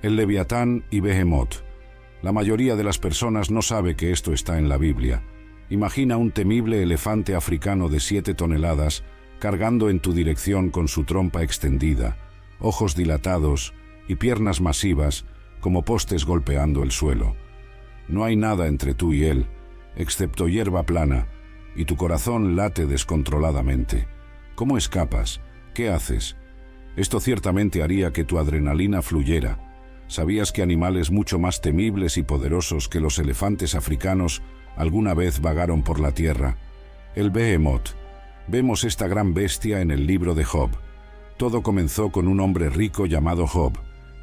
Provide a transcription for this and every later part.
el Leviatán y Behemoth. La mayoría de las personas no sabe que esto está en la Biblia. Imagina un temible elefante africano de 7 toneladas cargando en tu dirección con su trompa extendida, ojos dilatados y piernas masivas como postes golpeando el suelo. No hay nada entre tú y él, excepto hierba plana, y tu corazón late descontroladamente. ¿Cómo escapas? ¿Qué haces? Esto ciertamente haría que tu adrenalina fluyera. ¿Sabías que animales mucho más temibles y poderosos que los elefantes africanos alguna vez vagaron por la tierra? El Behemoth. Vemos esta gran bestia en el libro de Job. Todo comenzó con un hombre rico llamado Job,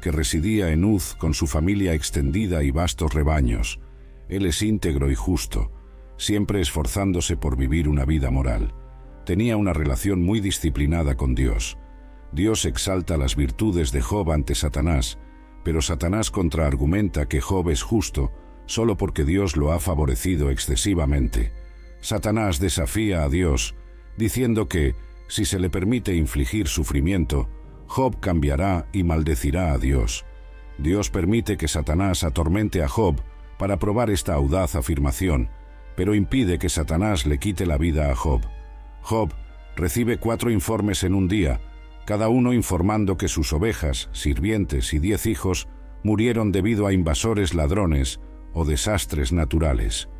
que residía en Uz con su familia extendida y vastos rebaños. Él es íntegro y justo, siempre esforzándose por vivir una vida moral. Tenía una relación muy disciplinada con Dios. Dios exalta las virtudes de Job ante Satanás, pero Satanás contraargumenta que Job es justo solo porque Dios lo ha favorecido excesivamente. Satanás desafía a Dios, diciendo que, si se le permite infligir sufrimiento, Job cambiará y maldecirá a Dios. Dios permite que Satanás atormente a Job para probar esta audaz afirmación, pero impide que Satanás le quite la vida a Job. Job recibe 4 informes en un día, cada uno informando que sus ovejas, sirvientes y 10 hijos murieron debido a invasores ladrones o desastres naturales.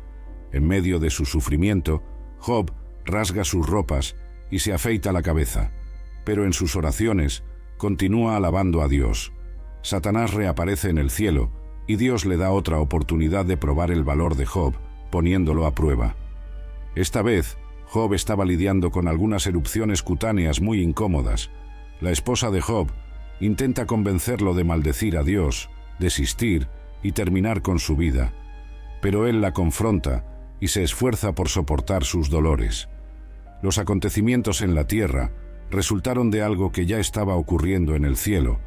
En medio de su sufrimiento, Job rasga sus ropas y se afeita la cabeza, pero en sus oraciones continúa alabando a Dios. Satanás reaparece en el cielo y Dios le da otra oportunidad de probar el valor de Job, poniéndolo a prueba. Esta vez, Job estaba lidiando con algunas erupciones cutáneas muy incómodas. La esposa de Job intenta convencerlo de maldecir a Dios, desistir y terminar con su vida, pero él la confronta y se esfuerza por soportar sus dolores. Los acontecimientos en la tierra resultaron de algo que ya estaba ocurriendo en el cielo,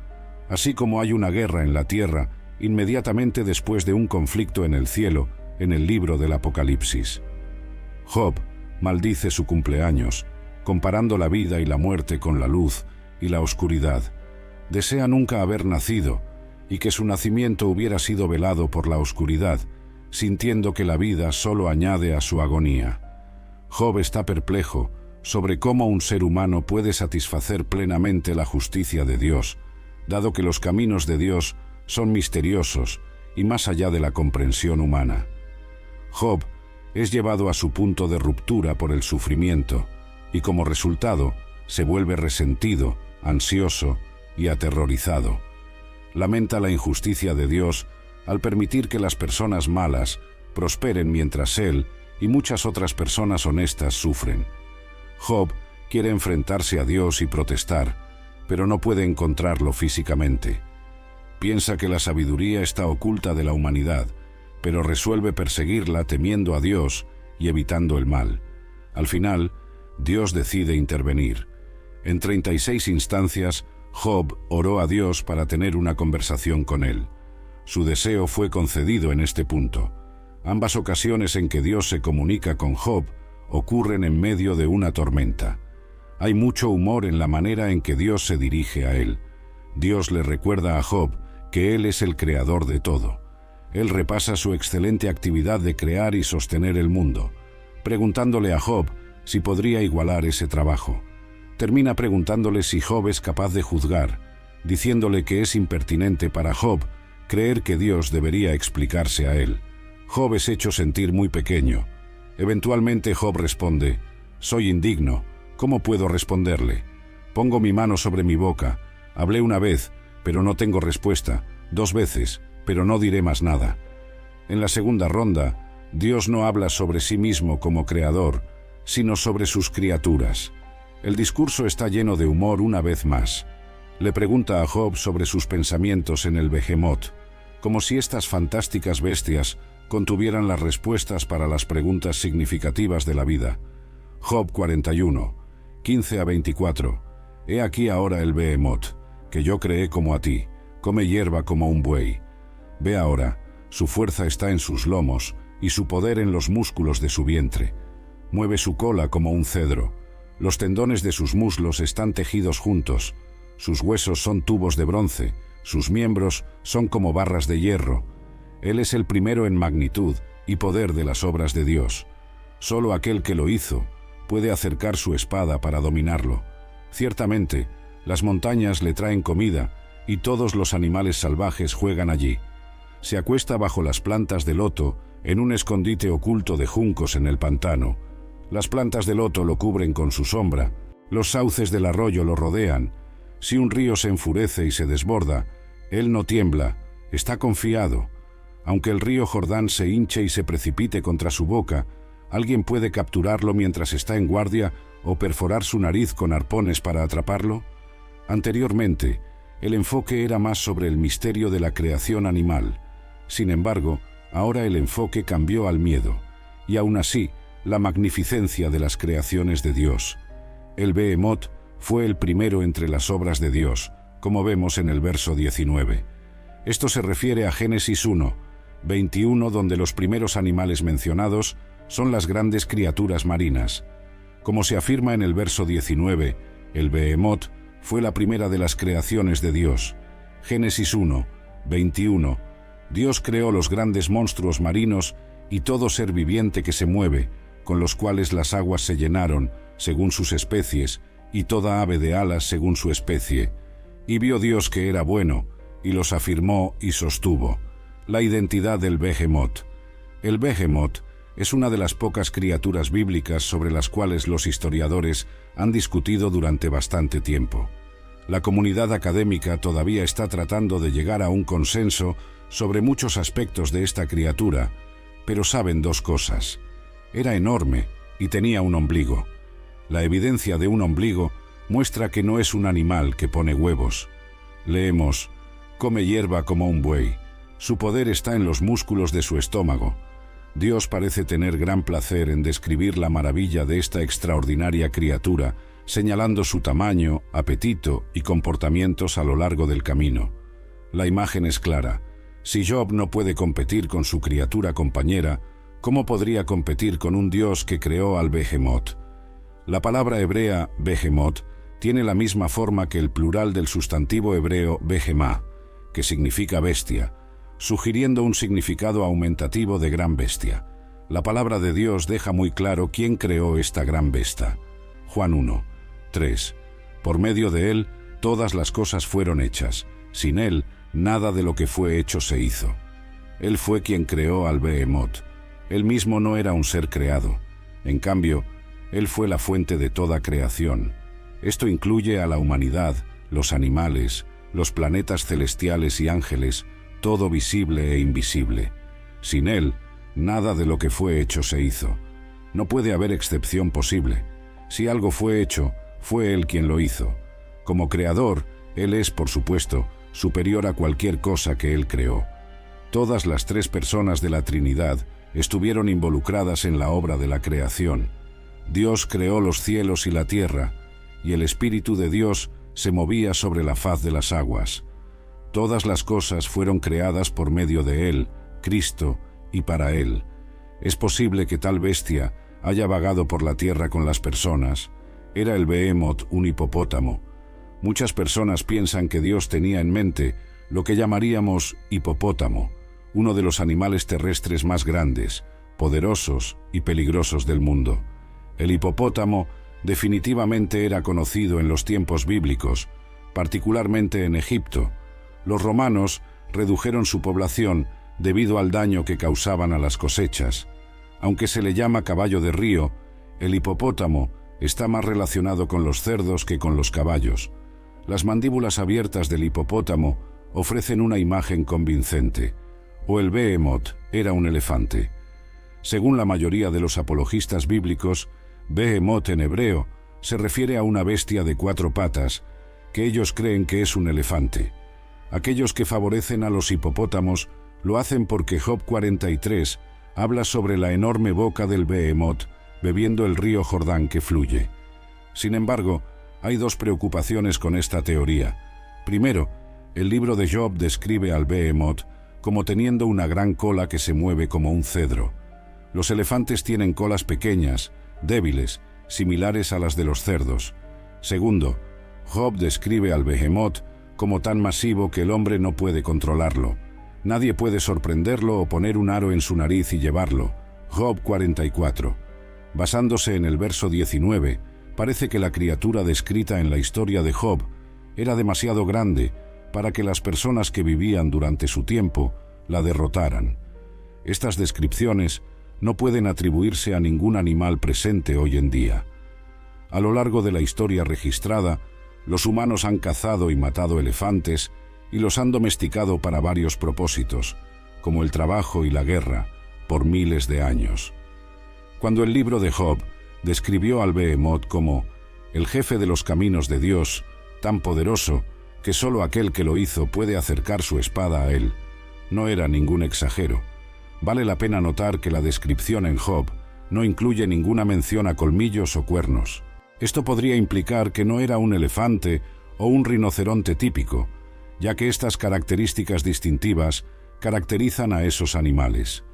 así como hay una guerra en la tierra inmediatamente después de un conflicto en el cielo, en el libro del Apocalipsis. Job maldice su cumpleaños, comparando la vida y la muerte con la luz y la oscuridad. Desea nunca haber nacido y que su nacimiento hubiera sido velado por la oscuridad, sintiendo que la vida solo añade a su agonía. Job está perplejo sobre cómo un ser humano puede satisfacer plenamente la justicia de Dios, dado que los caminos de Dios son misteriosos y más allá de la comprensión humana. Job es llevado a su punto de ruptura por el sufrimiento y como resultado se vuelve resentido, ansioso y aterrorizado. Lamenta la injusticia de Dios al permitir que las personas malas prosperen mientras él y muchas otras personas honestas sufren. Job quiere enfrentarse a Dios y protestar, pero no puede encontrarlo físicamente. Piensa que la sabiduría está oculta de la humanidad, pero resuelve perseguirla temiendo a Dios y evitando el mal. Al final, Dios decide intervenir. En 36 instancias, Job oró a Dios para tener una conversación con él. Su deseo fue concedido en este punto. Ambas ocasiones en que Dios se comunica con Job ocurren en medio de una tormenta. Hay mucho humor en la manera en que Dios se dirige a él. Dios le recuerda a Job que él es el creador de todo. Él repasa su excelente actividad de crear y sostener el mundo, preguntándole a Job si podría igualar ese trabajo. Termina preguntándole si Job es capaz de juzgar, diciéndole que es impertinente para Job creer que Dios debería explicarse a él. Job es hecho sentir muy pequeño. Eventualmente Job responde: «Soy indigno, ¿cómo puedo responderle? Pongo mi mano sobre mi boca, hablé una vez, pero no tengo respuesta, 2 veces, pero no diré más nada». En la segunda ronda, Dios no habla sobre sí mismo como creador, sino sobre sus criaturas. El discurso está lleno de humor una vez más. Le pregunta a Job sobre sus pensamientos en el Behemoth, como si estas fantásticas bestias contuvieran las respuestas para las preguntas significativas de la vida. Job 41, 15 a 24. He aquí ahora el Behemoth, que yo creé como a ti, come hierba como un buey. Ve ahora, su fuerza está en sus lomos y su poder en los músculos de su vientre. Mueve su cola como un cedro. Los tendones de sus muslos están tejidos juntos. Sus huesos son tubos de bronce, Sus miembros son como barras de hierro. Él es el primero en magnitud y poder de las obras de Dios. Solo aquel que lo hizo puede acercar su espada para dominarlo. Ciertamente, las montañas le traen comida y todos los animales salvajes juegan allí. Se acuesta bajo las plantas de loto en un escondite oculto de juncos en el pantano. Las plantas de loto lo cubren con su sombra, los sauces del arroyo lo rodean. Si un río se enfurece y se desborda, él no tiembla, está confiado. Aunque el río Jordán se hinche y se precipite contra su boca, ¿alguien puede capturarlo mientras está en guardia o perforar su nariz con arpones para atraparlo? Anteriormente, el enfoque era más sobre el misterio de la creación animal. Sin embargo, ahora el enfoque cambió al miedo, y aún así, la magnificencia de las creaciones de Dios. El Behemoth fue el primero entre las obras de Dios, como vemos en el verso 19. Esto se refiere a Génesis 1, 21, donde los primeros animales mencionados son las grandes criaturas marinas. Como se afirma en el verso 19, el Behemoth fue la primera de las creaciones de Dios. Génesis 1, 21. Dios creó los grandes monstruos marinos y todo ser viviente que se mueve, con los cuales las aguas se llenaron, según sus especies, y toda ave de alas según su especie. Y vio Dios que era bueno, y los afirmó y sostuvo. La identidad del Behemoth. El Behemoth es una de las pocas criaturas bíblicas sobre las cuales los historiadores han discutido durante bastante tiempo. La comunidad académica todavía está tratando de llegar a un consenso sobre muchos aspectos de esta criatura, pero saben dos cosas. Era enorme y tenía un ombligo. La evidencia de un ombligo muestra que no es un animal que pone huevos. Leemos: come hierba como un buey. Su poder está en los músculos de su estómago. Dios parece tener gran placer en describir la maravilla de esta extraordinaria criatura, señalando su tamaño, apetito y comportamientos a lo largo del camino. La imagen es clara. Si Job no puede competir con su criatura compañera, ¿cómo podría competir con un Dios que creó al Behemoth? La palabra hebrea Behemoth tiene la misma forma que el plural del sustantivo hebreo behemá, que significa bestia, sugiriendo un significado aumentativo de gran bestia. La palabra de Dios deja muy claro quién creó esta gran bestia. Juan 1, 3. Por medio de él, todas las cosas fueron hechas. Sin él, nada de lo que fue hecho se hizo. Él fue quien creó al Behemoth. Él mismo no era un ser creado. En cambio, él fue la fuente de toda creación. Esto incluye a la humanidad, los animales, los planetas celestiales y ángeles, todo visible e invisible. Sin él, nada de lo que fue hecho se hizo. No puede haber excepción posible. Si algo fue hecho, fue él quien lo hizo. Como creador, él es, por supuesto, superior a cualquier cosa que él creó. Todas las tres personas de la Trinidad estuvieron involucradas en la obra de la creación. Dios creó los cielos y la tierra, y el Espíritu de Dios se movía sobre la faz de las aguas. Todas las cosas fueron creadas por medio de Él, Cristo, y para Él. Es posible que tal bestia haya vagado por la tierra con las personas. Era el Behemoth un hipopótamo. Muchas personas piensan que Dios tenía en mente lo que llamaríamos hipopótamo, uno de los animales terrestres más grandes, poderosos y peligrosos del mundo. El hipopótamo definitivamente era conocido en los tiempos bíblicos, particularmente en Egipto. Los romanos redujeron su población debido al daño que causaban a las cosechas. Aunque se le llama caballo de río, el hipopótamo está más relacionado con los cerdos que con los caballos. Las mandíbulas abiertas del hipopótamo ofrecen una imagen convincente. O el Behemoth era un elefante. Según la mayoría de los apologistas bíblicos, Behemoth en hebreo se refiere a una bestia de 4 patas, que ellos creen que es un elefante. Aquellos que favorecen a los hipopótamos lo hacen porque Job 43 habla sobre la enorme boca del Behemoth bebiendo el río Jordán que fluye. Sin embargo, hay dos preocupaciones con esta teoría. Primero, el libro de Job describe al Behemoth como teniendo una gran cola que se mueve como un cedro. Los elefantes tienen colas pequeñas, débiles, similares a las de los cerdos. Segundo, Job describe al Behemoth como tan masivo que el hombre no puede controlarlo. Nadie puede sorprenderlo o poner un aro en su nariz y llevarlo. Job 44. Basándose en el verso 19, parece que la criatura descrita en la historia de Job era demasiado grande para que las personas que vivían durante su tiempo la derrotaran. Estas descripciones no pueden atribuirse a ningún animal presente hoy en día. A lo largo de la historia registrada, los humanos han cazado y matado elefantes y los han domesticado para varios propósitos, como el trabajo y la guerra, por miles de años. Cuando el libro de Job describió al Behemoth como el jefe de los caminos de Dios, tan poderoso que solo aquel que lo hizo puede acercar su espada a él, no era ningún exagero. Vale la pena notar que la descripción en Job no incluye ninguna mención a colmillos o cuernos. Esto podría implicar que no era un elefante o un rinoceronte típico, ya que estas características distintivas caracterizan a esos animales.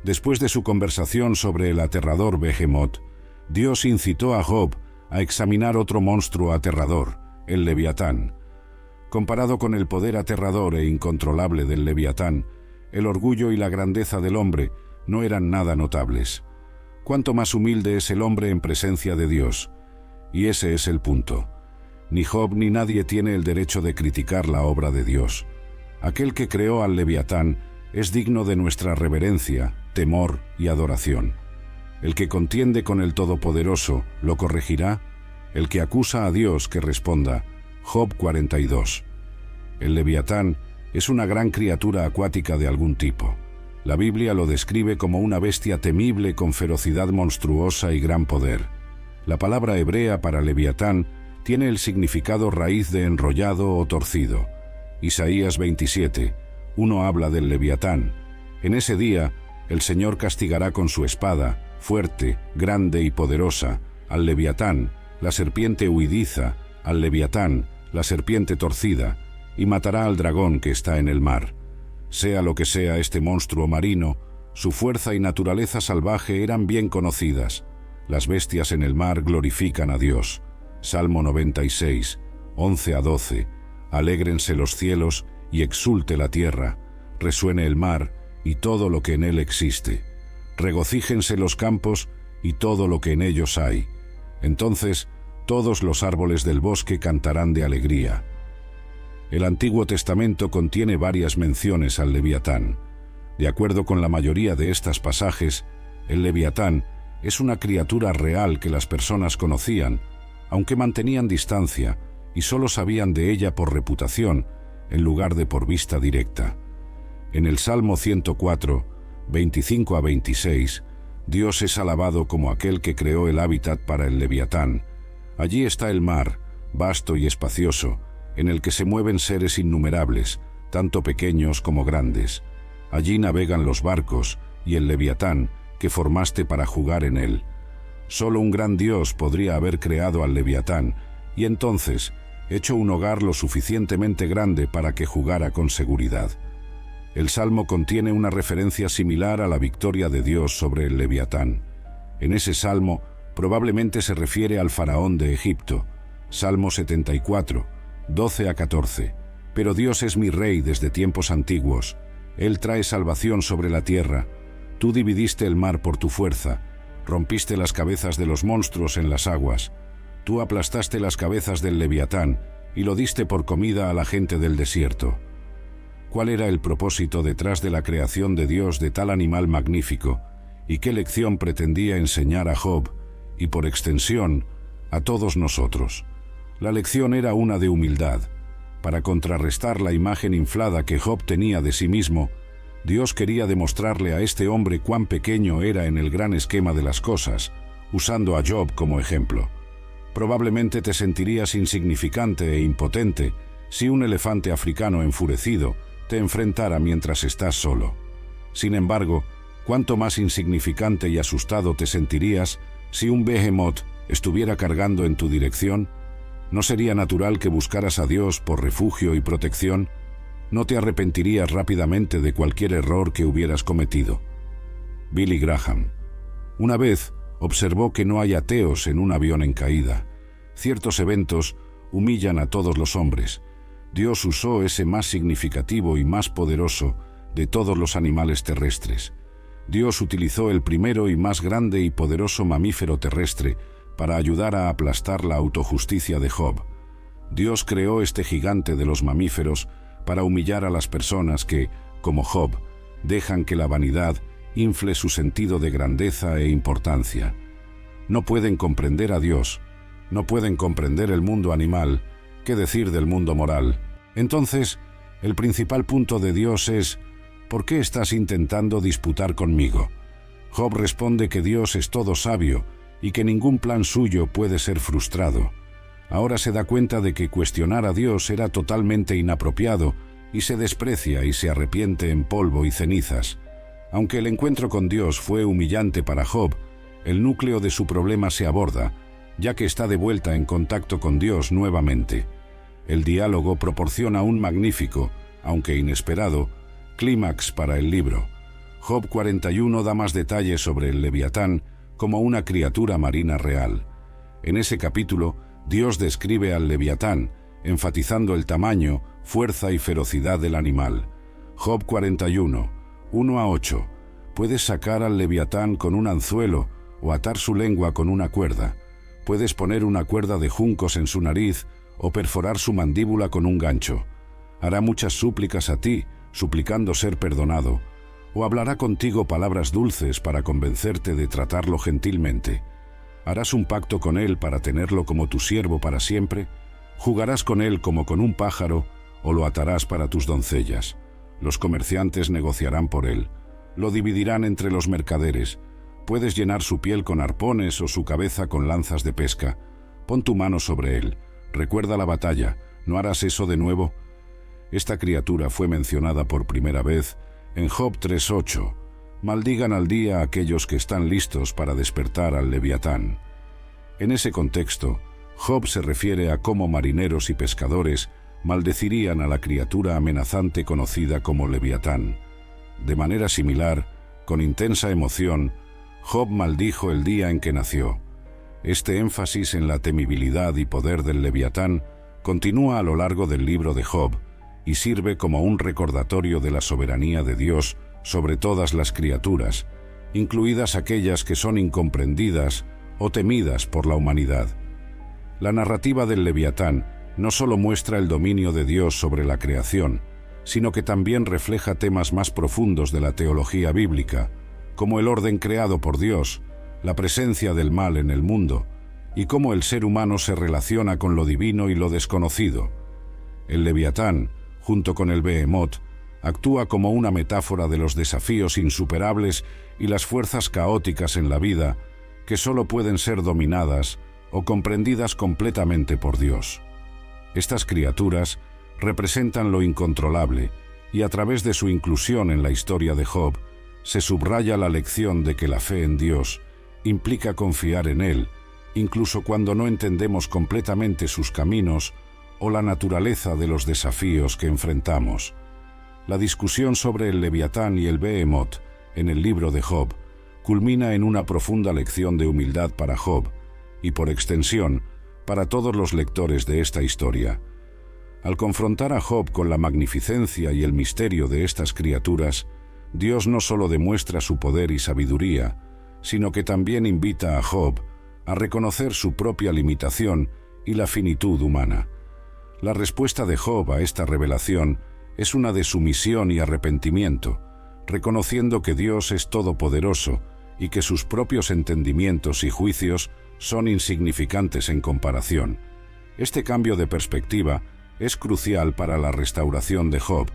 Después de su conversación sobre el aterrador Behemoth, Dios incitó a Job a examinar otro monstruo aterrador, el Leviatán. Comparado con el poder aterrador e incontrolable del Leviatán, el orgullo y la grandeza del hombre no eran nada notables. Cuánto más humilde es el hombre en presencia de Dios. Y ese es el punto. Ni Job ni nadie tiene el derecho de criticar la obra de Dios. Aquel que creó al Leviatán es digno de nuestra reverencia, temor y adoración. El que contiende con el Todopoderoso, ¿lo corregirá? El que acusa a Dios, que responda. Job 42. El Leviatán es una gran criatura acuática de algún tipo. La Biblia lo describe como una bestia temible con ferocidad monstruosa y gran poder. La palabra hebrea para Leviatán tiene el significado raíz de enrollado o torcido. Isaías 27, 1 habla del Leviatán. En ese día, el Señor castigará con su espada, fuerte, grande y poderosa, al Leviatán, la serpiente huidiza, al Leviatán, la serpiente torcida, y matará al dragón que está en el mar. Sea lo que sea este monstruo marino, su fuerza y naturaleza salvaje eran bien conocidas. Las bestias en el mar glorifican a Dios. Salmo 96, 11 a 12. Alégrense los cielos y exulte la tierra, resuene el mar y todo lo que en él existe. Regocíjense los campos y todo lo que en ellos hay. Entonces todos los árboles del bosque cantarán de alegría. El Antiguo Testamento contiene varias menciones al Leviatán. De acuerdo con la mayoría de estos pasajes, el Leviatán es una criatura real que las personas conocían, aunque mantenían distancia y solo sabían de ella por reputación, en lugar de por vista directa. En el Salmo 104, 25 a 26, Dios es alabado como aquel que creó el hábitat para el Leviatán. Allí está el mar, vasto y espacioso, en el que se mueven seres innumerables, tanto pequeños como grandes. Allí navegan los barcos y el Leviatán, que formaste para jugar en él. Solo un gran Dios podría haber creado al Leviatán y entonces hecho un hogar lo suficientemente grande para que jugara con seguridad. El Salmo contiene una referencia similar a la victoria de Dios sobre el Leviatán. En ese Salmo probablemente se refiere al faraón de Egipto. Salmo 74, 12 a 14. Pero Dios es mi rey desde tiempos antiguos. Él trae salvación sobre la tierra. Tú dividiste el mar por tu fuerza. Rompiste las cabezas de los monstruos en las aguas. Tú aplastaste las cabezas del Leviatán y lo diste por comida a la gente del desierto. ¿Cuál era el propósito detrás de la creación de Dios de tal animal magnífico? ¿Y qué lección pretendía enseñar a Job y, por extensión, a todos nosotros? La lección era una de humildad. Para contrarrestar la imagen inflada que Job tenía de sí mismo, Dios quería demostrarle a este hombre cuán pequeño era en el gran esquema de las cosas, usando a Job como ejemplo. Probablemente te sentirías insignificante e impotente si un elefante africano enfurecido te enfrentara mientras estás solo. Sin embargo, cuánto más insignificante y asustado te sentirías si un Behemoth estuviera cargando en tu dirección. ¿No sería natural que buscaras a Dios por refugio y protección? ¿No te arrepentirías rápidamente de cualquier error que hubieras cometido? Billy Graham. Una vez observó que no hay ateos en un avión en caída. Ciertos eventos humillan a todos los hombres. Dios usó ese más significativo y más poderoso de todos los animales terrestres. Dios utilizó el primero y más grande y poderoso mamífero terrestre para ayudar a aplastar la autojusticia de Job. Dios creó este gigante de los mamíferos para humillar a las personas que, como Job, dejan que la vanidad infle su sentido de grandeza e importancia. No pueden comprender a Dios, no pueden comprender el mundo animal, ¿qué decir del mundo moral? Entonces, el principal punto de Dios es: ¿por qué estás intentando disputar conmigo? Job responde que Dios es todo sabio y que ningún plan suyo puede ser frustrado. Ahora se da cuenta de que cuestionar a Dios era totalmente inapropiado y se desprecia y se arrepiente en polvo y cenizas. Aunque el encuentro con Dios fue humillante para Job, el núcleo de su problema se aborda, ya que está de vuelta en contacto con Dios nuevamente. El diálogo proporciona un magnífico, aunque inesperado, clímax para el libro. Job 41 da más detalles sobre el Leviatán como una criatura marina real. En ese capítulo, Dios describe al Leviatán, enfatizando el tamaño, fuerza y ferocidad del animal. Job 41, 1-8. Puedes sacar al Leviatán con un anzuelo o atar su lengua con una cuerda. Puedes poner una cuerda de juncos en su nariz o perforar su mandíbula con un gancho. Hará muchas súplicas a ti, suplicando ser perdonado, o hablará contigo palabras dulces para convencerte de tratarlo gentilmente. ¿Harás un pacto con él para tenerlo como tu siervo para siempre? ¿Jugarás con él como con un pájaro o lo atarás para tus doncellas? Los comerciantes negociarán por él. Lo dividirán entre los mercaderes. Puedes llenar su piel con arpones o su cabeza con lanzas de pesca. Pon tu mano sobre él. Recuerda la batalla. ¿No harás eso de nuevo? Esta criatura fue mencionada por primera vez en Job 3:8. Maldigan al día aquellos que están listos para despertar al Leviatán. En ese contexto, Job se refiere a cómo marineros y pescadores maldecirían a la criatura amenazante conocida como Leviatán. De manera similar, con intensa emoción, Job maldijo el día en que nació. Este énfasis en la temibilidad y poder del Leviatán continúa a lo largo del libro de Job y sirve como un recordatorio de la soberanía de Dios sobre todas las criaturas, incluidas aquellas que son incomprendidas o temidas por la humanidad. La narrativa del Leviatán no solo muestra el dominio de Dios sobre la creación, sino que también refleja temas más profundos de la teología bíblica, como el orden creado por Dios, la presencia del mal en el mundo, y cómo el ser humano se relaciona con lo divino y lo desconocido. El Leviatán, junto con el Behemoth, actúa como una metáfora de los desafíos insuperables y las fuerzas caóticas en la vida que solo pueden ser dominadas o comprendidas completamente por Dios. Estas criaturas representan lo incontrolable y a través de su inclusión en la historia de Job se subraya la lección de que la fe en Dios implica confiar en Él, incluso cuando no entendemos completamente sus caminos o la naturaleza de los desafíos que enfrentamos. La discusión sobre el Leviatán y el Behemoth en el libro de Job culmina en una profunda lección de humildad para Job y, por extensión, para todos los lectores de esta historia. Al confrontar a Job con la magnificencia y el misterio de estas criaturas, Dios no solo demuestra su poder y sabiduría, sino que también invita a Job a reconocer su propia limitación y la finitud humana. La respuesta de Job a esta revelación es una de sumisión y arrepentimiento, reconociendo que Dios es todopoderoso y que sus propios entendimientos y juicios son insignificantes en comparación. Este cambio de perspectiva es crucial para la restauración de Job,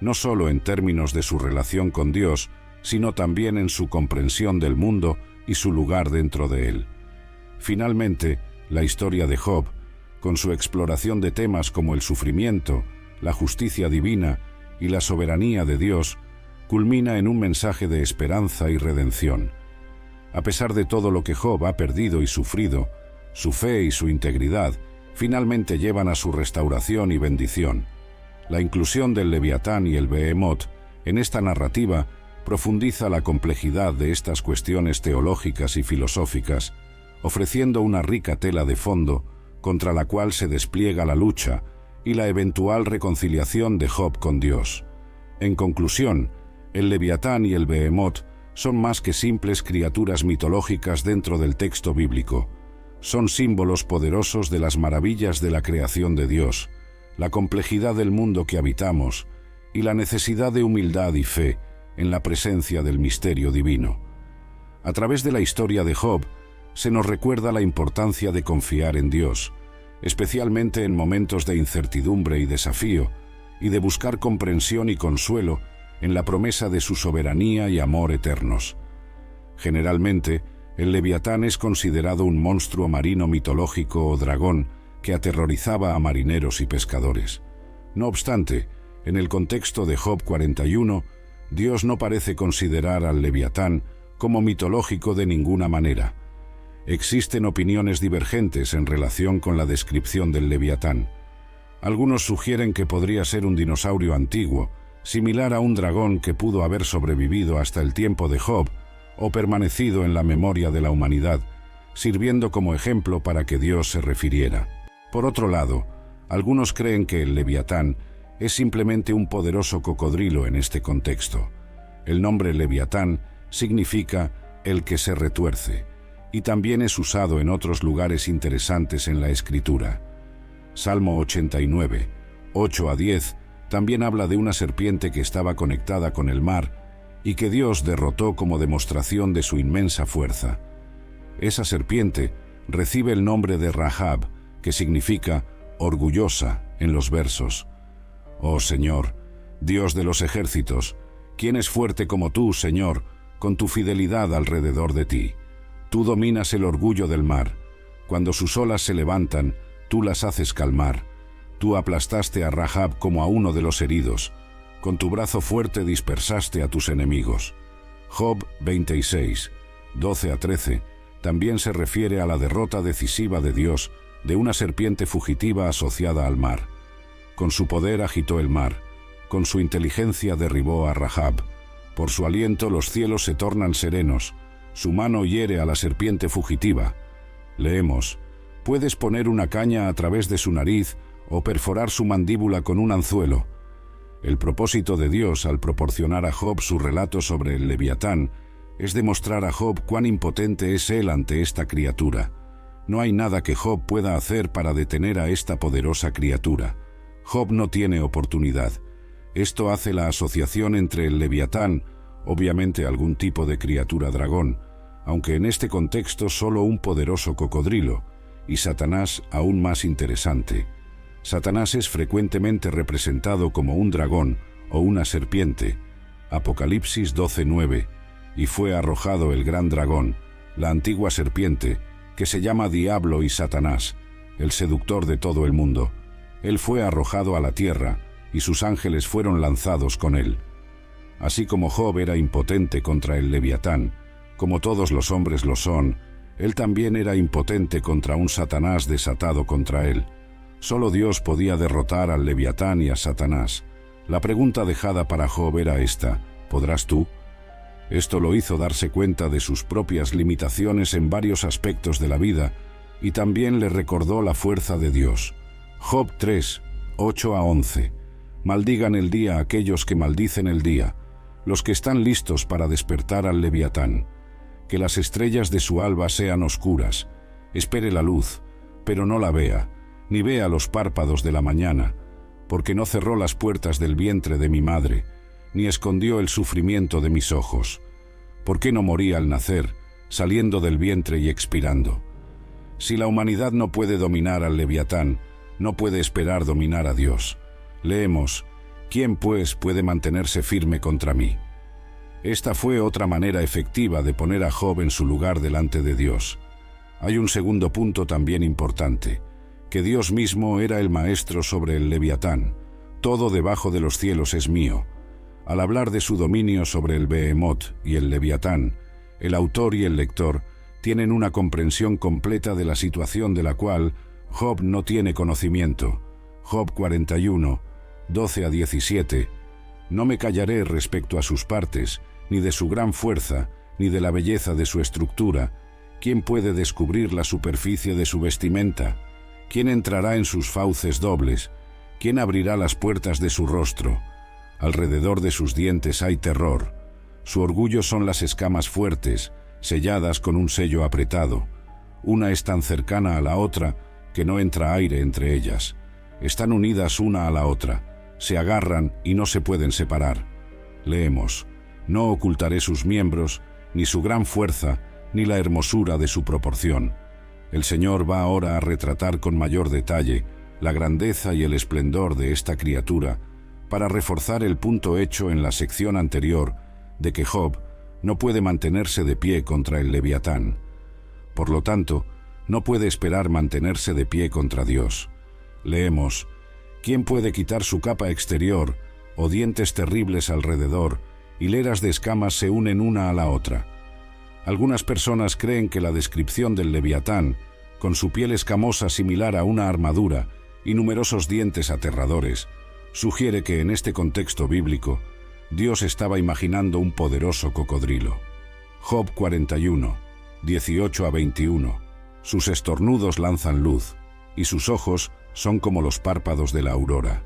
no solo en términos de su relación con Dios, sino también en su comprensión del mundo y su lugar dentro de él. Finalmente, la historia de Job, con su exploración de temas como el sufrimiento, la justicia divina y la soberanía de Dios, culmina en un mensaje de esperanza y redención. A pesar de todo lo que Job ha perdido y sufrido, su fe y su integridad finalmente llevan a su restauración y bendición. La inclusión del Leviatán y el Behemoth en esta narrativa profundiza la complejidad de estas cuestiones teológicas y filosóficas, ofreciendo una rica tela de fondo contra la cual se despliega la lucha y la eventual reconciliación de Job con Dios. En conclusión, el Leviatán y el Behemoth son más que simples criaturas mitológicas dentro del texto bíblico. Son símbolos poderosos de las maravillas de la creación de Dios, la complejidad del mundo que habitamos y la necesidad de humildad y fe en la presencia del misterio divino. A través de la historia de Job, se nos recuerda la importancia de confiar en Dios, especialmente en momentos de incertidumbre y desafío, y de buscar comprensión y consuelo en la promesa de su soberanía y amor eternos. Generalmente, el Leviatán es considerado un monstruo marino mitológico o dragón que aterrorizaba a marineros y pescadores. No obstante, en el contexto de Job 41, Dios no parece considerar al Leviatán como mitológico de ninguna manera. Existen opiniones divergentes en relación con la descripción del Leviatán. Algunos sugieren que podría ser un dinosaurio antiguo, similar a un dragón que pudo haber sobrevivido hasta el tiempo de Job o permanecido en la memoria de la humanidad, sirviendo como ejemplo para que Dios se refiriera. Por otro lado, algunos creen que el Leviatán es simplemente un poderoso cocodrilo en este contexto. El nombre Leviatán significa el que se retuerce, y también es usado en otros lugares interesantes en la Escritura. Salmo 89, 8 a 10, también habla de una serpiente que estaba conectada con el mar y que Dios derrotó como demostración de su inmensa fuerza. Esa serpiente recibe el nombre de Rahab, que significa orgullosa en los versos. Oh Señor, Dios de los ejércitos, ¿quién es fuerte como tú, Señor, con tu fidelidad alrededor de ti? Tú dominas el orgullo del mar. Cuando sus olas se levantan, tú las haces calmar. Tú aplastaste a Rahab como a uno de los heridos. Con tu brazo fuerte dispersaste a tus enemigos. Job 26, 12 a 13, también se refiere a la derrota decisiva de Dios de una serpiente fugitiva asociada al mar. Con su poder agitó el mar. Con su inteligencia derribó a Rahab. Por su aliento los cielos se tornan serenos. Su mano hiere a la serpiente fugitiva. Leemos: puedes poner una caña a través de su nariz o perforar su mandíbula con un anzuelo. El propósito de Dios al proporcionar a Job su relato sobre el Leviatán es demostrar a Job cuán impotente es él ante esta criatura. No hay nada que Job pueda hacer para detener a esta poderosa criatura. Job no tiene oportunidad. Esto hace la asociación entre el Leviatán, obviamente algún tipo de criatura dragón, aunque en este contexto solo un poderoso cocodrilo, y Satanás aún más interesante. Satanás es frecuentemente representado como un dragón o una serpiente. Apocalipsis 12:9, y fue arrojado el gran dragón, la antigua serpiente, que se llama Diablo y Satanás, el seductor de todo el mundo. Él fue arrojado a la tierra, y sus ángeles fueron lanzados con él. Así como Job era impotente contra el Leviatán, como todos los hombres lo son, él también era impotente contra un Satanás desatado contra él. Solo Dios podía derrotar al Leviatán y a Satanás. La pregunta dejada para Job era esta: ¿podrás tú? Esto lo hizo darse cuenta de sus propias limitaciones en varios aspectos de la vida, y también le recordó la fuerza de Dios. Job 3, 8 a 11. Maldigan el día aquellos que maldicen el día, los que están listos para despertar al Leviatán. Que las estrellas de su alba sean oscuras. Espere la luz, pero no la vea, ni vea los párpados de la mañana, porque no cerró las puertas del vientre de mi madre, ni escondió el sufrimiento de mis ojos. ¿Por qué no morí al nacer, saliendo del vientre y expirando? Si la humanidad no puede dominar al Leviatán, no puede esperar dominar a Dios. Leemos: ¿quién pues puede mantenerse firme contra mí? Esta fue otra manera efectiva de poner a Job en su lugar delante de Dios. Hay un segundo punto también importante, que Dios mismo era el maestro sobre el Leviatán. Todo debajo de los cielos es mío. Al hablar de su dominio sobre el Behemoth y el Leviatán, el autor y el lector tienen una comprensión completa de la situación de la cual Job no tiene conocimiento. Job 41, 12 a 17. No me callaré respecto a sus partes, ni de su gran fuerza, ni de la belleza de su estructura. ¿Quién puede descubrir la superficie de su vestimenta? ¿Quién entrará en sus fauces dobles? ¿Quién abrirá las puertas de su rostro? Alrededor de sus dientes hay terror. Su orgullo son las escamas fuertes, selladas con un sello apretado. Una es tan cercana a la otra que no entra aire entre ellas. Están unidas una a la otra, se agarran y no se pueden separar. Leemos: no ocultaré sus miembros, ni su gran fuerza, ni la hermosura de su proporción. El Señor va ahora a retratar con mayor detalle la grandeza y el esplendor de esta criatura para reforzar el punto hecho en la sección anterior de que Job no puede mantenerse de pie contra el Leviatán. Por lo tanto, no puede esperar mantenerse de pie contra Dios. Leemos: ¿quién puede quitar su capa exterior o dientes terribles alrededor? Hileras de escamas se unen una a la otra. Algunas personas creen que la descripción del Leviatán, con su piel escamosa similar a una armadura y numerosos dientes aterradores, sugiere que en este contexto bíblico, Dios estaba imaginando un poderoso cocodrilo. Job 41, 18 a 21. Sus estornudos lanzan luz, y sus ojos son como los párpados de la aurora.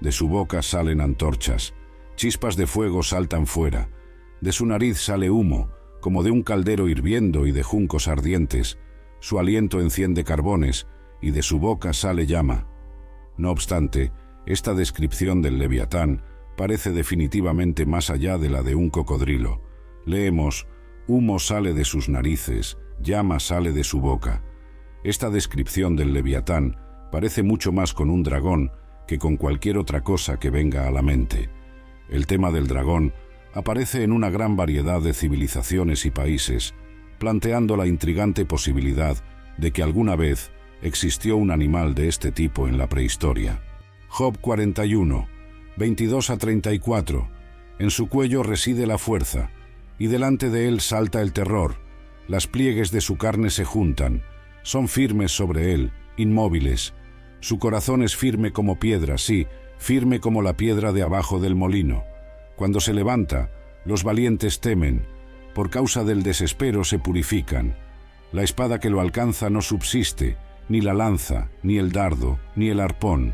De su boca salen antorchas, chispas de fuego saltan fuera. De su nariz sale humo, como de un caldero hirviendo y de juncos ardientes. Su aliento enciende carbones, y de su boca sale llama. No obstante, esta descripción del Leviatán parece definitivamente más allá de la de un cocodrilo. Leemos: humo sale de sus narices, llama sale de su boca. Esta descripción del Leviatán parece mucho más con un dragón que con cualquier otra cosa que venga a la mente. El tema del dragón aparece en una gran variedad de civilizaciones y países, planteando la intrigante posibilidad de que alguna vez existió un animal de este tipo en la prehistoria. Job 41, 22 a 34. En su cuello reside la fuerza, y delante de él salta el terror. Las pliegues de su carne se juntan, son firmes sobre él, inmóviles. Su corazón es firme como piedra, sí, firme como la piedra de abajo del molino. Cuando se levanta, los valientes temen, por causa del desespero se purifican. La espada que lo alcanza no subsiste, ni la lanza, ni el dardo, ni el arpón.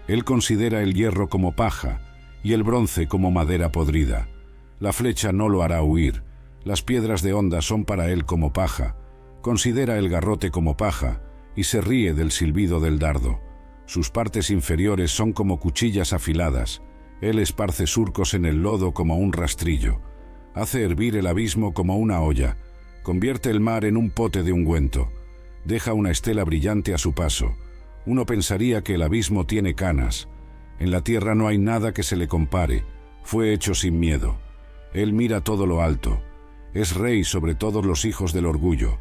Él considera el hierro como paja, y el bronce como madera podrida. La flecha no lo hará huir, las piedras de honda son para él como paja. Considera el garrote como paja, y se ríe del silbido del dardo. Sus partes inferiores son como cuchillas afiladas. Él esparce surcos en el lodo como un rastrillo. Hace hervir el abismo como una olla. Convierte el mar en un pote de ungüento. Deja una estela brillante a su paso. Uno pensaría que el abismo tiene canas. En la tierra no hay nada que se le compare. Fue hecho sin miedo. Él mira todo lo alto. Es rey sobre todos los hijos del orgullo.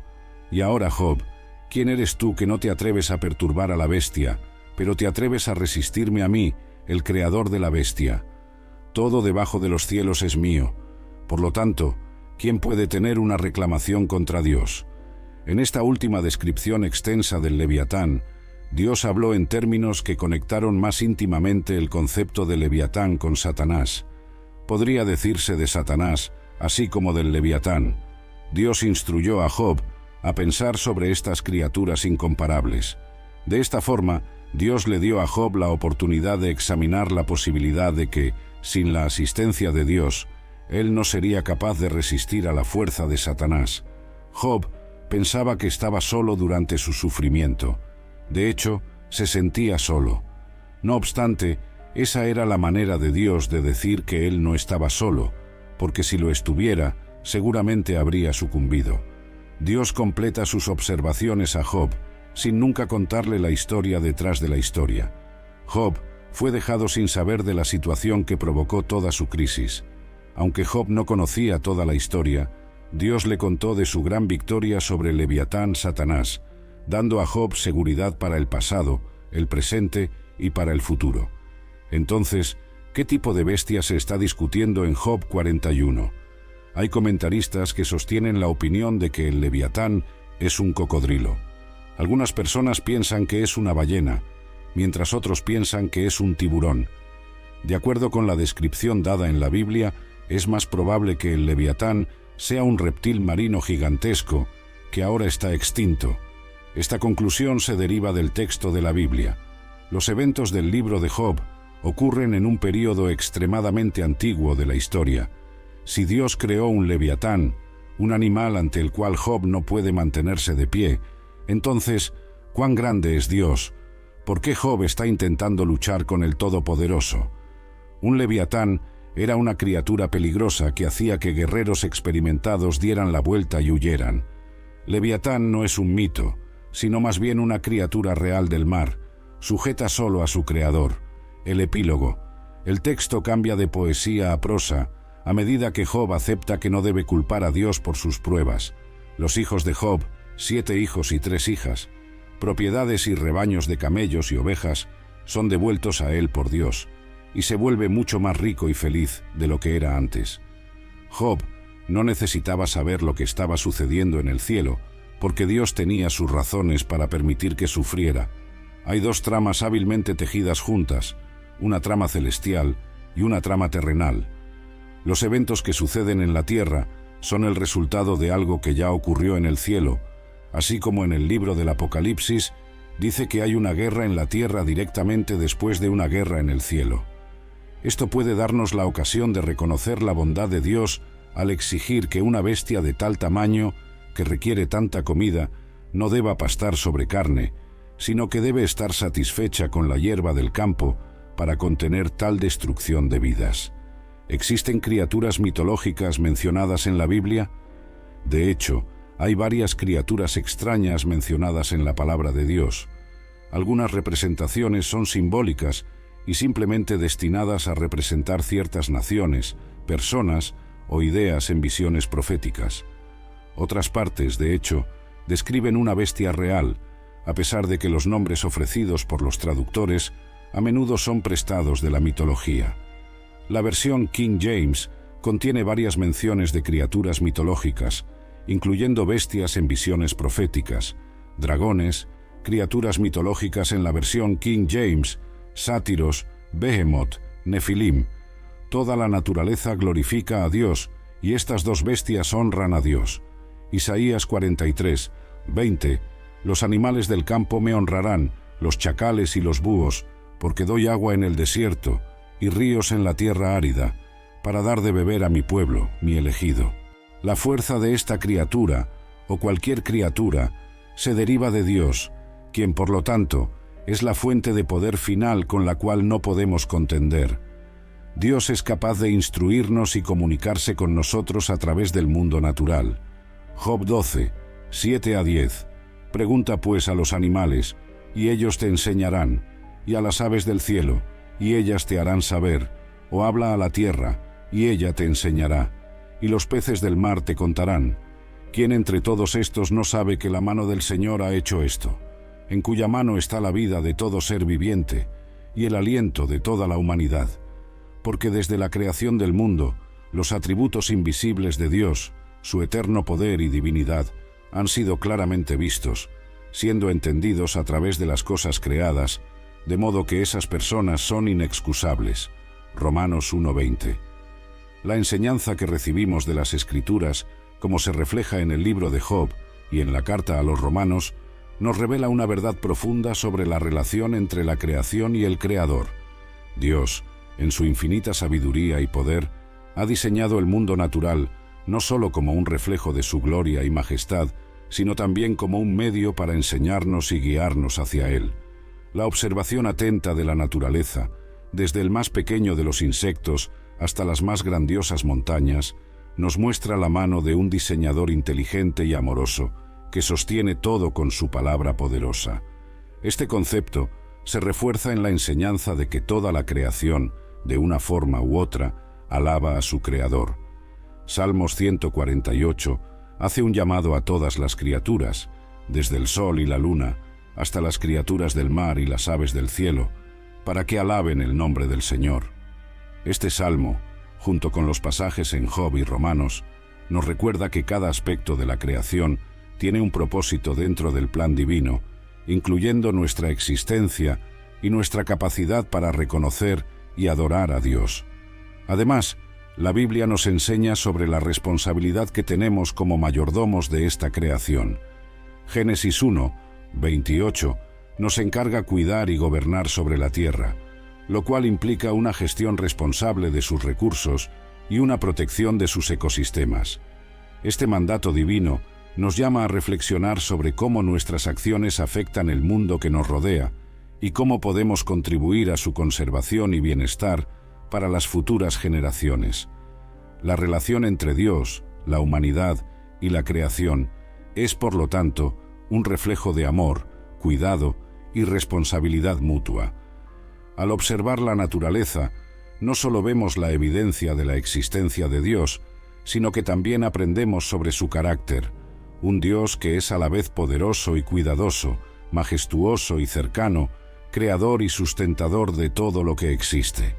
Y ahora, Job, ¿quién eres tú que no te atreves a perturbar a la bestia, pero te atreves a resistirme a mí, el creador de la bestia? Todo debajo de los cielos es mío. Por lo tanto, ¿quién puede tener una reclamación contra Dios? En esta última descripción extensa del Leviatán, Dios habló en términos que conectaron más íntimamente el concepto de Leviatán con Satanás. Podría decirse de Satanás, así como del Leviatán. Dios instruyó a Job a pensar sobre estas criaturas incomparables. De esta forma, Dios le dio a Job la oportunidad de examinar la posibilidad de que, sin la asistencia de Dios, él no sería capaz de resistir a la fuerza de Satanás. Job pensaba que estaba solo durante su sufrimiento. De hecho, se sentía solo. No obstante, esa era la manera de Dios de decir que él no estaba solo, porque si lo estuviera, seguramente habría sucumbido. Dios completa sus observaciones a Job, sin nunca contarle la historia detrás de la historia. Job fue dejado sin saber de la situación que provocó toda su crisis. Aunque Job no conocía toda la historia, Dios le contó de su gran victoria sobre el Leviatán Satanás, dando a Job seguridad para el pasado, el presente y para el futuro. Entonces, ¿qué tipo de bestia se está discutiendo en Job 41? Hay comentaristas que sostienen la opinión de que el Leviatán es un cocodrilo. Algunas personas piensan que es una ballena, mientras otros piensan que es un tiburón. De acuerdo con la descripción dada en la Biblia, es más probable que el Leviatán sea un reptil marino gigantesco que ahora está extinto. Esta conclusión se deriva del texto de la Biblia. Los eventos del libro de Job ocurren en un período extremadamente antiguo de la historia. Si Dios creó un leviatán, un animal ante el cual Job no puede mantenerse de pie, entonces, ¿cuán grande es Dios? ¿Por qué Job está intentando luchar con el Todopoderoso? Un leviatán era una criatura peligrosa que hacía que guerreros experimentados dieran la vuelta y huyeran. Leviatán no es un mito, sino más bien una criatura real del mar, sujeta solo a su creador. El epílogo. El texto cambia de poesía a prosa a medida que Job acepta que no debe culpar a Dios por sus pruebas. Los hijos de Job, 7 hijos y 3 hijas, propiedades y rebaños de camellos y ovejas, son devueltos a él por Dios, y se vuelve mucho más rico y feliz de lo que era antes. Job no necesitaba saber lo que estaba sucediendo en el cielo, porque Dios tenía sus razones para permitir que sufriera. Hay 2 tramas hábilmente tejidas juntas, una trama celestial y una trama terrenal. Los eventos que suceden en la tierra son el resultado de algo que ya ocurrió en el cielo, así como en el libro del Apocalipsis dice que hay una guerra en la tierra directamente después de una guerra en el cielo. Esto puede darnos la ocasión de reconocer la bondad de Dios al exigir que una bestia de tal tamaño, que requiere tanta comida, no deba pastar sobre carne, sino que debe estar satisfecha con la hierba del campo para contener tal destrucción de vidas. ¿Existen criaturas mitológicas mencionadas en la Biblia? De hecho, hay varias criaturas extrañas mencionadas en la palabra de Dios. Algunas representaciones son simbólicas y simplemente destinadas a representar ciertas naciones, personas o ideas en visiones proféticas. Otras partes, de hecho, describen una bestia real, a pesar de que los nombres ofrecidos por los traductores a menudo son prestados de la mitología. La versión King James contiene varias menciones de criaturas mitológicas, incluyendo bestias en visiones proféticas, dragones, criaturas mitológicas en la versión King James, sátiros, Behemoth, Nefilim. Toda la naturaleza glorifica a Dios, y estas 2 bestias honran a Dios. Isaías 43, 20. Los animales del campo me honrarán, los chacales y los búhos, porque doy agua en el desierto y ríos en la tierra árida, para dar de beber a mi pueblo, mi elegido. La fuerza de esta criatura, o cualquier criatura, se deriva de Dios, quien por lo tanto es la fuente de poder final con la cual no podemos contender. Dios es capaz de instruirnos y comunicarse con nosotros a través del mundo natural. Job 12, 7-10. Pregunta pues a los animales, y ellos te enseñarán, y a las aves del cielo, y ellas te harán saber, o habla a la tierra, y ella te enseñará, y los peces del mar te contarán. ¿Quién entre todos estos no sabe que la mano del Señor ha hecho esto, en cuya mano está la vida de todo ser viviente, y el aliento de toda la humanidad? Porque desde la creación del mundo, los atributos invisibles de Dios, su eterno poder y divinidad, han sido claramente vistos, siendo entendidos a través de las cosas creadas, de modo que esas personas son inexcusables. Romanos 1:20. La enseñanza que recibimos de las Escrituras, como se refleja en el libro de Job y en la carta a los Romanos, nos revela una verdad profunda sobre la relación entre la creación y el Creador. Dios, en su infinita sabiduría y poder, ha diseñado el mundo natural no solo como un reflejo de su gloria y majestad, sino también como un medio para enseñarnos y guiarnos hacia Él. La observación atenta de la naturaleza, desde el más pequeño de los insectos hasta las más grandiosas montañas, nos muestra la mano de un diseñador inteligente y amoroso, que sostiene todo con su palabra poderosa. Este concepto se refuerza en la enseñanza de que toda la creación, de una forma u otra, alaba a su Creador. Salmos 148 hace un llamado a todas las criaturas, desde el sol y la luna hasta las criaturas del mar y las aves del cielo, para que alaben el nombre del Señor. Este salmo, junto con los pasajes en Job y Romanos, nos recuerda que cada aspecto de la creación tiene un propósito dentro del plan divino, incluyendo nuestra existencia y nuestra capacidad para reconocer y adorar a Dios. Además, la Biblia nos enseña sobre la responsabilidad que tenemos como mayordomos de esta creación. Génesis 1, 28, nos encarga cuidar y gobernar sobre la tierra, lo cual implica una gestión responsable de sus recursos y una protección de sus ecosistemas. Este mandato divino nos llama a reflexionar sobre cómo nuestras acciones afectan el mundo que nos rodea y cómo podemos contribuir a su conservación y bienestar para las futuras generaciones. La relación entre Dios, la humanidad y la creación es, por lo tanto, un reflejo de amor, cuidado y responsabilidad mutua. Al observar la naturaleza, no solo vemos la evidencia de la existencia de Dios, sino que también aprendemos sobre su carácter, un Dios que es a la vez poderoso y cuidadoso, majestuoso y cercano, creador y sustentador de todo lo que existe.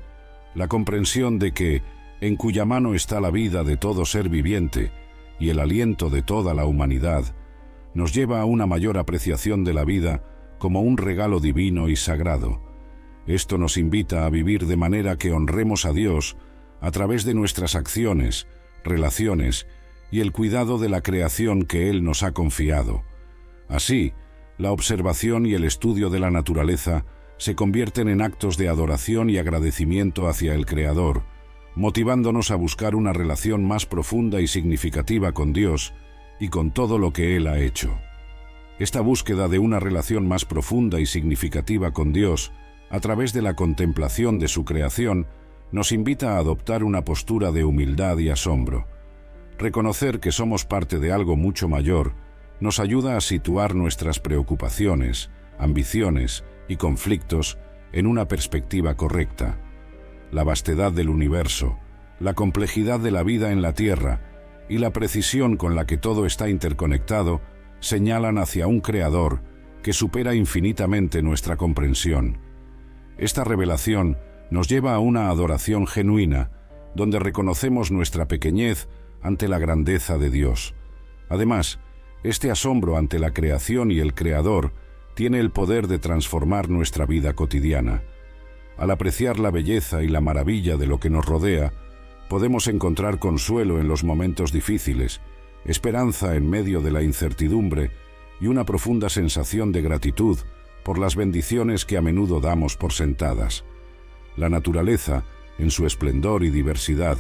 La comprensión de que, en cuya mano está la vida de todo ser viviente y el aliento de toda la humanidad, nos lleva a una mayor apreciación de la vida como un regalo divino y sagrado. Esto nos invita a vivir de manera que honremos a Dios a través de nuestras acciones, relaciones y el cuidado de la creación que Él nos ha confiado. Así, la observación y el estudio de la naturaleza se convierten en actos de adoración y agradecimiento hacia el Creador, motivándonos a buscar una relación más profunda y significativa con Dios y con todo lo que Él ha hecho. Esta búsqueda de una relación más profunda y significativa con Dios, a través de la contemplación de su creación, nos invita a adoptar una postura de humildad y asombro. Reconocer que somos parte de algo mucho mayor nos ayuda a situar nuestras preocupaciones, ambiciones y conflictos en una perspectiva correcta. La vastedad del universo, la complejidad de la vida en la Tierra y la precisión con la que todo está interconectado señalan hacia un Creador que supera infinitamente nuestra comprensión. Esta revelación nos lleva a una adoración genuina, donde reconocemos nuestra pequeñez ante la grandeza de Dios. Además, este asombro ante la creación y el Creador tiene el poder de transformar nuestra vida cotidiana. Al apreciar la belleza y la maravilla de lo que nos rodea, podemos encontrar consuelo en los momentos difíciles, esperanza en medio de la incertidumbre y una profunda sensación de gratitud por las bendiciones que a menudo damos por sentadas. La naturaleza, en su esplendor y diversidad,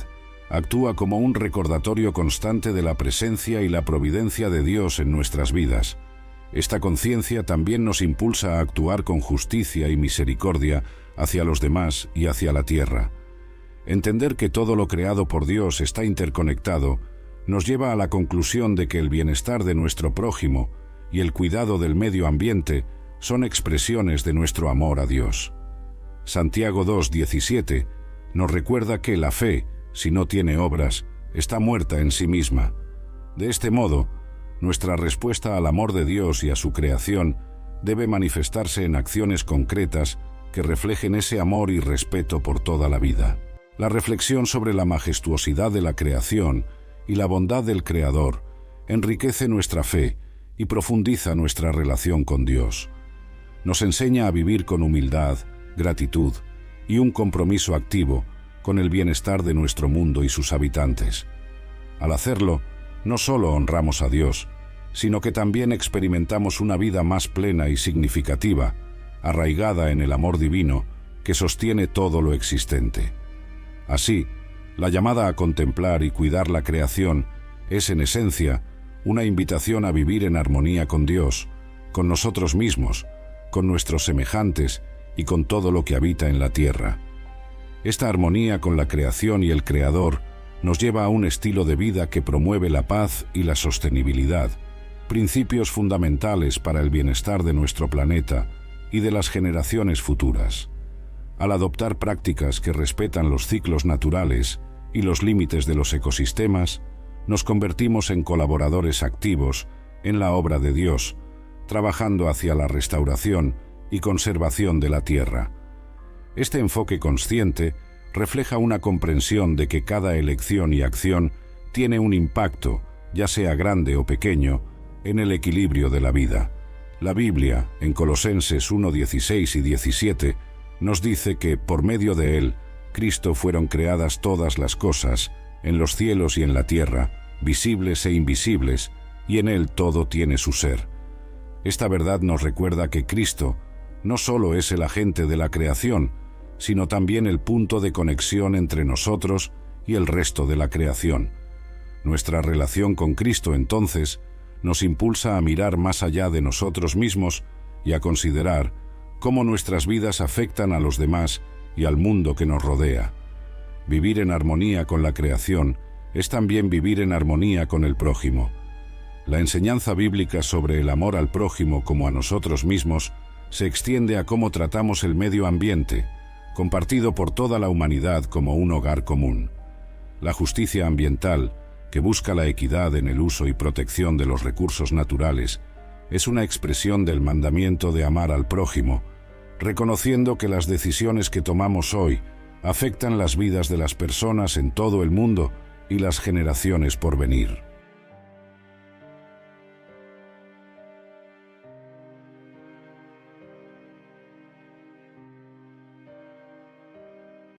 actúa como un recordatorio constante de la presencia y la providencia de Dios en nuestras vidas. Esta conciencia también nos impulsa a actuar con justicia y misericordia hacia los demás y hacia la tierra. Entender que todo lo creado por Dios está interconectado nos lleva a la conclusión de que el bienestar de nuestro prójimo y el cuidado del medio ambiente son expresiones de nuestro amor a Dios. Santiago 2:17 nos recuerda que la fe, si no tiene obras, está muerta en sí misma. De este modo, nuestra respuesta al amor de Dios y a su creación debe manifestarse en acciones concretas que reflejen ese amor y respeto por toda la vida. La reflexión sobre la majestuosidad de la creación y la bondad del Creador enriquece nuestra fe y profundiza nuestra relación con Dios. Nos enseña a vivir con humildad, gratitud y un compromiso activo con el bienestar de nuestro mundo y sus habitantes. Al hacerlo, no solo honramos a Dios, sino que también experimentamos una vida más plena y significativa, arraigada en el amor divino que sostiene todo lo existente. Así, la llamada a contemplar y cuidar la creación es, en esencia, una invitación a vivir en armonía con Dios, con nosotros mismos, con nuestros semejantes y con todo lo que habita en la tierra. Esta armonía con la creación y el Creador nos lleva a un estilo de vida que promueve la paz y la sostenibilidad, principios fundamentales para el bienestar de nuestro planeta y de las generaciones futuras. Al adoptar prácticas que respetan los ciclos naturales y los límites de los ecosistemas, nos convertimos en colaboradores activos en la obra de Dios, trabajando hacia la restauración y conservación de la tierra. Este enfoque consciente refleja una comprensión de que cada elección y acción tiene un impacto, ya sea grande o pequeño, en el equilibrio de la vida. La Biblia, en Colosenses 1:16 y 17, nos dice que, por medio de Él, Cristo fueron creadas todas las cosas, en los cielos y en la tierra, visibles e invisibles, y en Él todo tiene su ser. Esta verdad nos recuerda que Cristo, no solo es el agente de la creación, sino también el punto de conexión entre nosotros y el resto de la creación. Nuestra relación con Cristo, entonces, nos impulsa a mirar más allá de nosotros mismos y a considerar cómo nuestras vidas afectan a los demás y al mundo que nos rodea. Vivir en armonía con la creación es también vivir en armonía con el prójimo. La enseñanza bíblica sobre el amor al prójimo como a nosotros mismos se extiende a cómo tratamos el medio ambiente, compartido por toda la humanidad como un hogar común. La justicia ambiental, que busca la equidad en el uso y protección de los recursos naturales, es una expresión del mandamiento de amar al prójimo, reconociendo que las decisiones que tomamos hoy afectan las vidas de las personas en todo el mundo y las generaciones por venir.